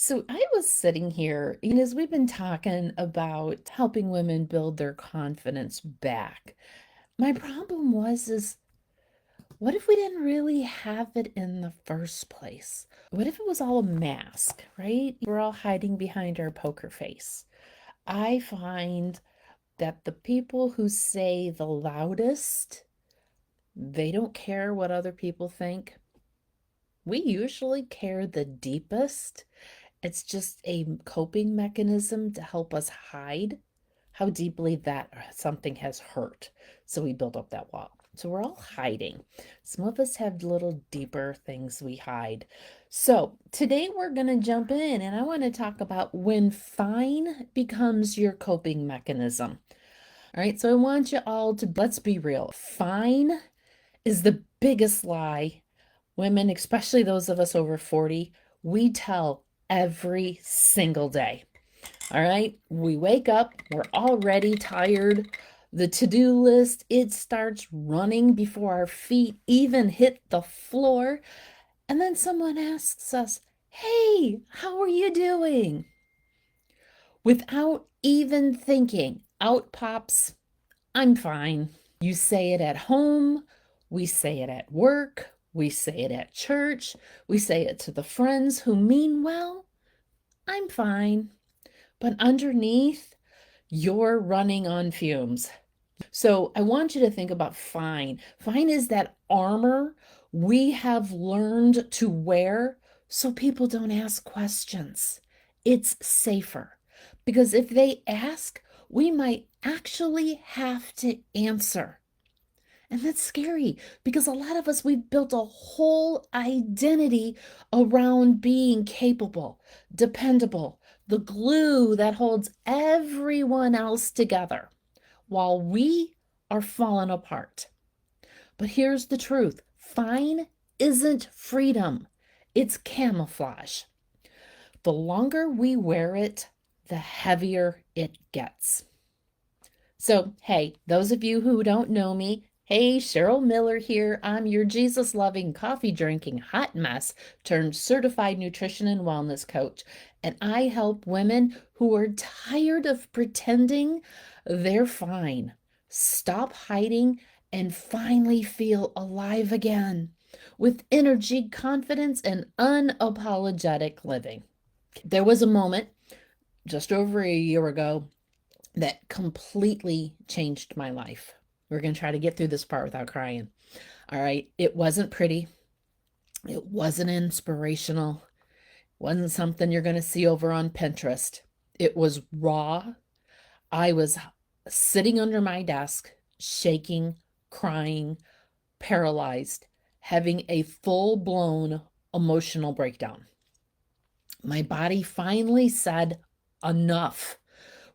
So I was sitting here, as we've been talking about helping women build their confidence back. My problem is what if we didn't really have it in the first place? What if it was all a mask, right? We're all hiding behind our poker face. I find that the people who say the loudest, they don't care what other people think. We usually care the deepest. It's just a coping mechanism to help us hide how deeply that something has hurt. So we build up that wall. So we're all hiding. Some of us have little deeper things we hide. So today we're going to jump in and I want to talk about when fine becomes your coping mechanism. All right. So I want you all to, let's be real. Fine is the biggest lie women, especially those of us over 40, we tell every single day. All right, we wake up, we're already tired. The to-do list, it starts running before our feet even hit the floor. And then someone asks us, "Hey, how are you doing?" Without even thinking, out pops, "I'm fine." You say it at home, we say it at work, we say it at church, we say it to the friends who mean well. "I'm fine." But underneath, you're running on fumes. So I want you to think about fine. Fine is that armor we have learned to wear so people don't ask questions. It's safer because if they ask, we might actually have to answer. And that's scary because a lot of us, we've built a whole identity around being capable, dependable, the glue that holds everyone else together while we are falling apart. But here's the truth: fine isn't freedom, it's camouflage. The longer we wear it, the heavier it gets. So, hey, those of you who don't know me, hey, Cheryl Miller here. I'm your Jesus loving, coffee drinking hot mess turned certified nutrition and wellness coach. And I help women who are tired of pretending they're fine stop hiding and finally feel alive again with energy, confidence, and unapologetic living. There was a moment just over a year ago that completely changed my life. We're going to try to get through this part without crying. All right. It wasn't pretty. It wasn't inspirational. It wasn't something you're going to see over on Pinterest. It was raw. I was sitting under my desk, shaking, crying, paralyzed, having a full-blown emotional breakdown. My body finally said enough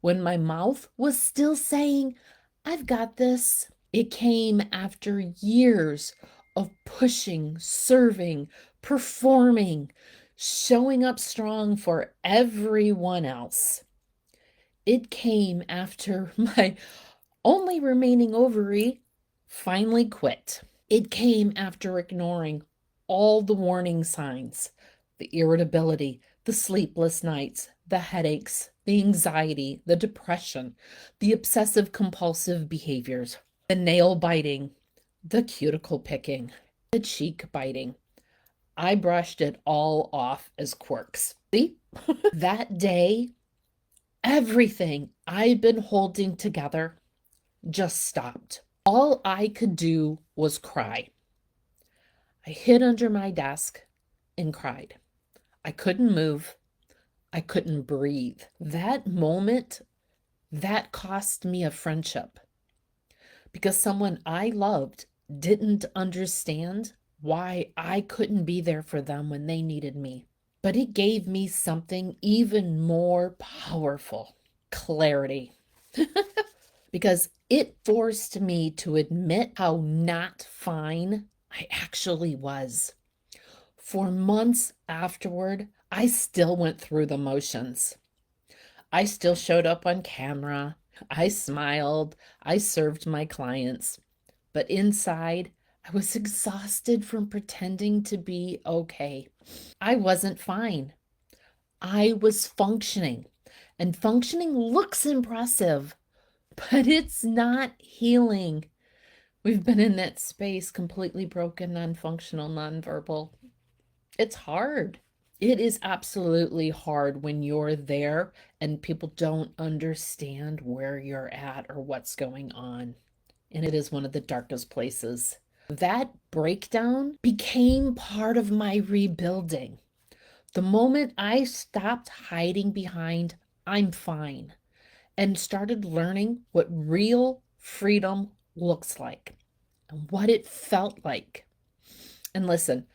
when my mouth was still saying, "I've got this." It came after years of pushing, serving, performing, showing up strong for everyone else. It came after my only remaining ovary finally quit. It came after ignoring all the warning signs: the irritability, the sleepless nights, the headaches, the anxiety, the depression, the obsessive compulsive behaviors, the nail biting, the cuticle picking, the cheek biting. I brushed it all off as quirks. See? That day, everything I'd been holding together just stopped. All I could do was cry. I hid under my desk and cried. I couldn't move. I couldn't breathe. That moment, that cost me a friendship because someone I loved didn't understand why I couldn't be there for them when they needed me. But it gave me something even more powerful: clarity. Because it forced me to admit how not fine I actually was. For months afterward, I still went through the motions. I still showed up on camera. I smiled. I served my clients. But inside, I was exhausted from pretending to be okay. I wasn't fine. I was functioning, and functioning looks impressive, but it's not healing. We've been in that space, completely broken, non-functional, nonverbal. It's hard. It is absolutely hard when you're there and people don't understand where you're at or what's going on. And it is one of the darkest places. That breakdown became part of my rebuilding. The moment I stopped hiding behind, I'm fine, and started learning what real freedom looks like and what it felt like. And listen,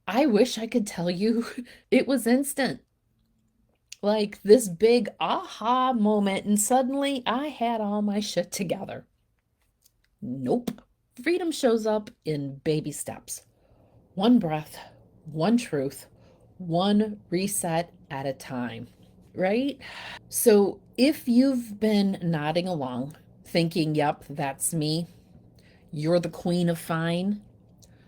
I wish I could tell you it was instant, like this big aha moment, and suddenly I had all my shit together. Nope. Freedom shows up in baby steps. One breath, one truth, one reset at a time, right? So if you've been nodding along, thinking, yep, that's me, you're the queen of fine,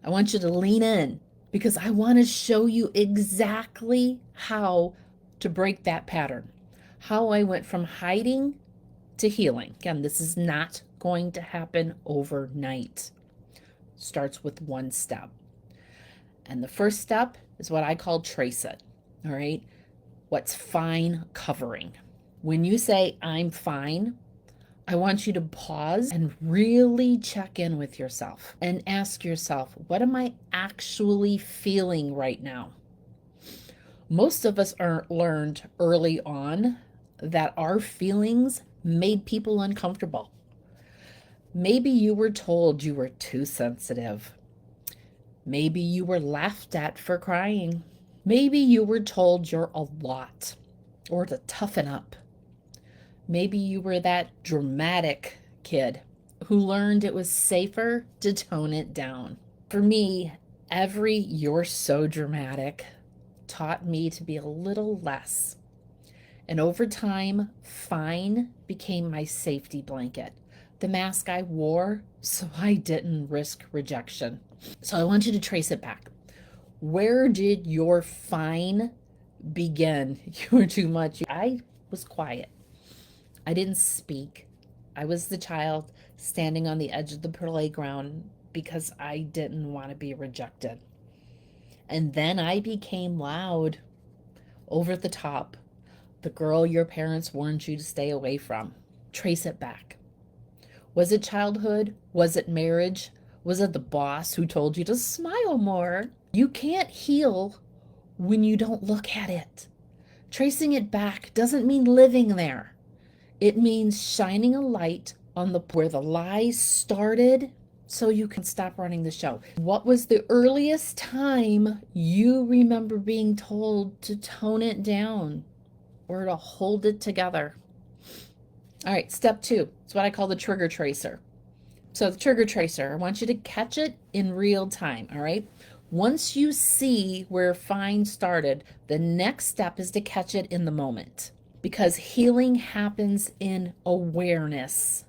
I want you to lean in because I want to show you exactly how to break that pattern. How I went from hiding to healing. Again, this is not going to happen overnight. Starts with one step. And the first step is what I call trace it. All right. What's fine covering? When you say, I'm fine, I want you to pause and really check in with yourself and ask yourself, what am I actually feeling right now? Most of us learned early on that our feelings made people uncomfortable. Maybe you were told you were too sensitive. Maybe you were laughed at for crying. Maybe you were told you're a lot or to toughen up. Maybe you were that dramatic kid who learned it was safer to tone it down. For me, every "you're so dramatic" taught me to be a little less. And over time, fine became my safety blanket, the mask I wore so I didn't risk rejection. So I want you to trace it back. Where did your fine begin? You were too much. I was quiet. I didn't speak. I was the child standing on the edge of the playground because I didn't want to be rejected. And then I became loud, over the top, the girl your parents warned you to stay away from. Trace it back. Was it childhood? Was it marriage? Was it the boss who told you to smile more? You can't heal when you don't look at it. Tracing it back doesn't mean living there. It means shining a light on the where the lies started so you can stop running the show. What was the earliest time you remember being told to tone it down or to hold it together? All right, step 2. It's what I call the trigger tracer. So the trigger tracer, I want you to catch it in real time, all right? Once you see where fine started, the next step is to catch it in the moment because healing happens in awareness.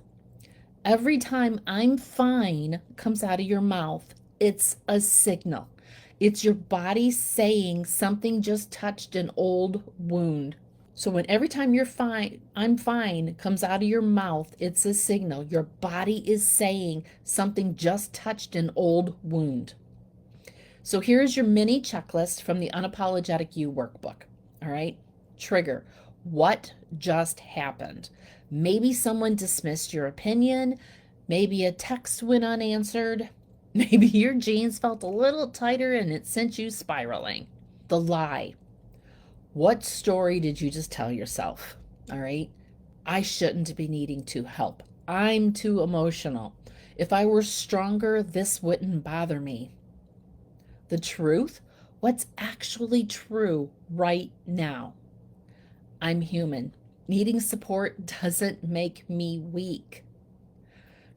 Every time "I'm fine" comes out of your mouth, it's a signal. It's your body saying something just touched an old wound. So when every time you're fine, "I'm fine" comes out of your mouth, it's a signal. Your body is saying something just touched an old wound. So here's your mini checklist from the Unapologetic You Workbook. All right. Trigger. What just happened? Maybe someone dismissed your opinion. Maybe a text went unanswered. Maybe your jeans felt a little tighter and it sent you spiraling. The lie. What story did you just tell yourself? All right. I shouldn't be needing to help. I'm too emotional. If I were stronger, this wouldn't bother me. The truth, what's actually true right now. I'm human. Needing support doesn't make me weak.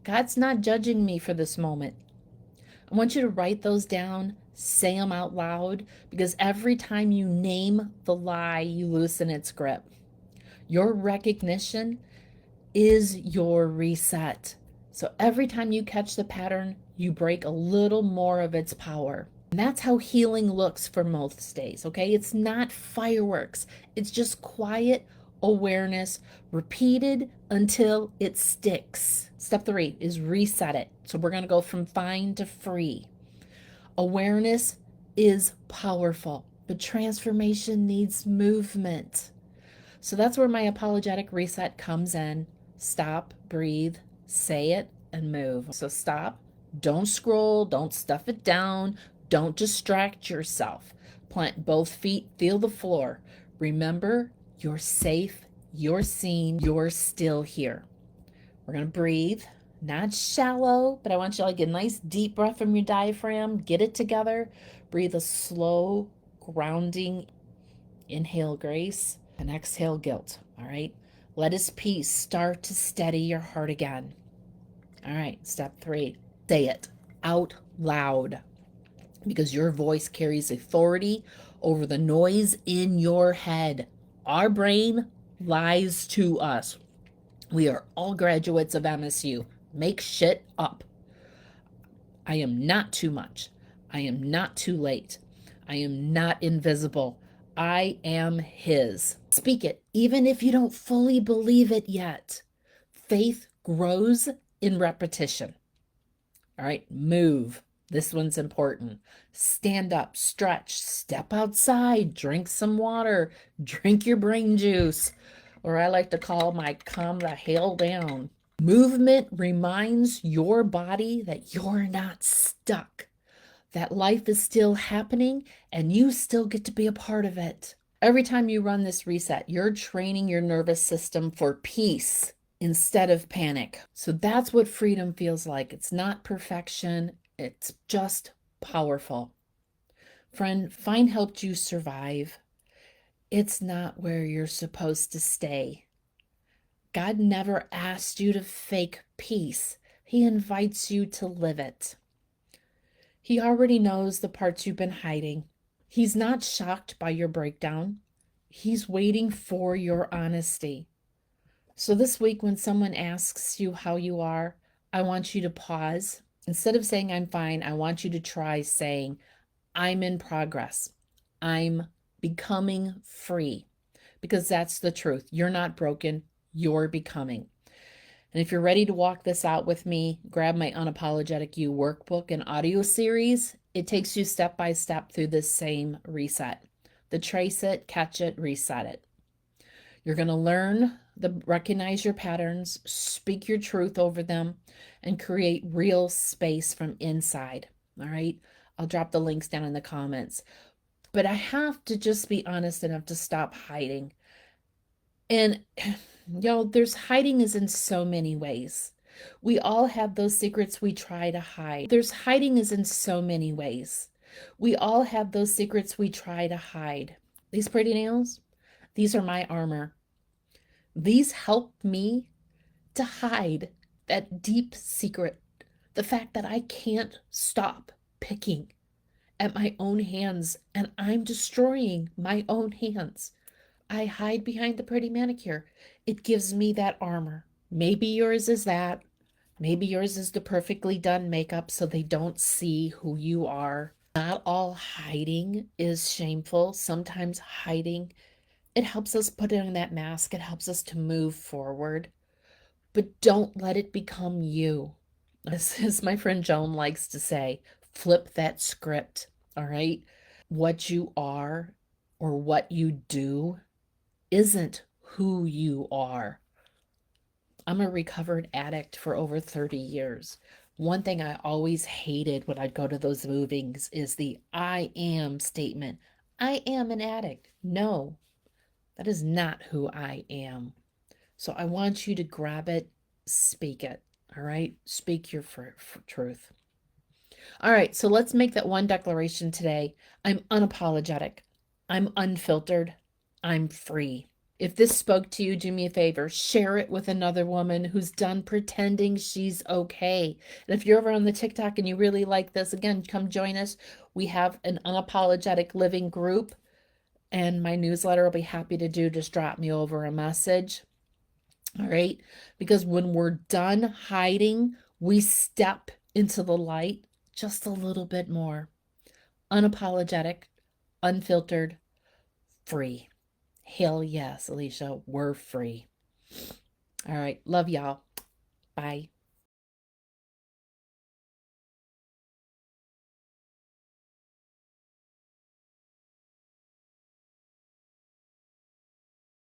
God's not judging me for this moment. I want you to write those down, say them out loud, because every time you name the lie, you loosen its grip. Your recognition is your reset. So every time you catch the pattern, you break a little more of its power. And that's how healing looks for most days, okay? It's not fireworks, it's just quiet awareness repeated until it sticks. Step 3 is reset it. So we're going to go from fine to free. Awareness is powerful, but transformation needs movement. So that's where my apologetic reset comes in. Stop, breathe, say it, and move. So stop. Don't scroll. Don't stuff it down. Don't distract yourself. Plant both feet, feel the floor. Remember, you're safe, you're seen, you're still here. We're going to breathe, not shallow, but I want you to get a nice deep breath from your diaphragm. Get it together. Breathe a slow, grounding inhale, grace, and exhale, guilt. All right. Let his peace start to steady your heart again. All right. Step 3, say it out loud because your voice carries authority over the noise in your head. Our brain lies to us. We are all graduates of MSU. Make shit up. I am not too much. I am not too late. I am not invisible. I am his. Speak it, even if you don't fully believe it yet. Faith grows in repetition. All right, move. This one's important. Stand up, stretch, step outside, drink some water, drink your brain juice, or I like to call my calm the hell down. Movement reminds your body that you're not stuck, that life is still happening and you still get to be a part of it. Every time you run this reset, you're training your nervous system for peace instead of panic. So that's what freedom feels like. It's not perfection, it's just powerful. Friend, find helped you survive. It's not where you're supposed to stay. God never asked you to fake peace. He invites you to live it. He already knows the parts you've been hiding. He's not shocked by your breakdown. He's waiting for your honesty. So this week, when someone asks you how you are, I want you to pause. Instead of saying I'm fine, I want you to try saying I'm in progress. I'm becoming free. Because that's the truth. You're not broken. You're becoming. And if you're ready to walk this out with me, grab my Unapologetic You Workbook and audio series. It takes you step by step through this same reset. The trace it, catch it, reset it. You're going to learn to recognize your patterns, speak your truth over them, and create real space from inside. All right. I'll drop the links down in the comments. But I have to just be honest enough to stop hiding. And there's hiding is in so many ways. We all have those secrets we try to hide. There's hiding is in so many ways. We all have those secrets we try to hide. These pretty nails, these are my armor. These help me to hide that deep secret, the fact that I can't stop picking at my own hands and I'm destroying my own hands. I hide behind the pretty manicure. It gives me that armor. Maybe yours is that. Maybe yours is the perfectly done makeup so they don't see who you are. Not all hiding is shameful. Sometimes hiding, it helps us put on that mask. It helps us to move forward. But don't let it become you. As my friend Joan likes to say, flip that script, all right? What you are or what you do isn't who you are. I'm a recovered addict for over 30 years. One thing I always hated when I'd go to those movies is the I am statement. I am an addict. No, that is not who I am. So I want you to grab it, speak it. All right? Speak your truth. All right, so let's make that one declaration today. I'm unapologetic. I'm unfiltered. I'm free. If this spoke to you, do me a favor, share it with another woman who's done pretending she's okay. And if you're over on the TikTok and you really like this, again, come join us. We have an unapologetic living group, and my newsletter will be happy to do. Just drop me over a message. All right? Because when we're done hiding, we step into the light just a little bit more. Unapologetic, unfiltered, free. Hell yes, Alicia, we're free. All right. Love y'all. Bye.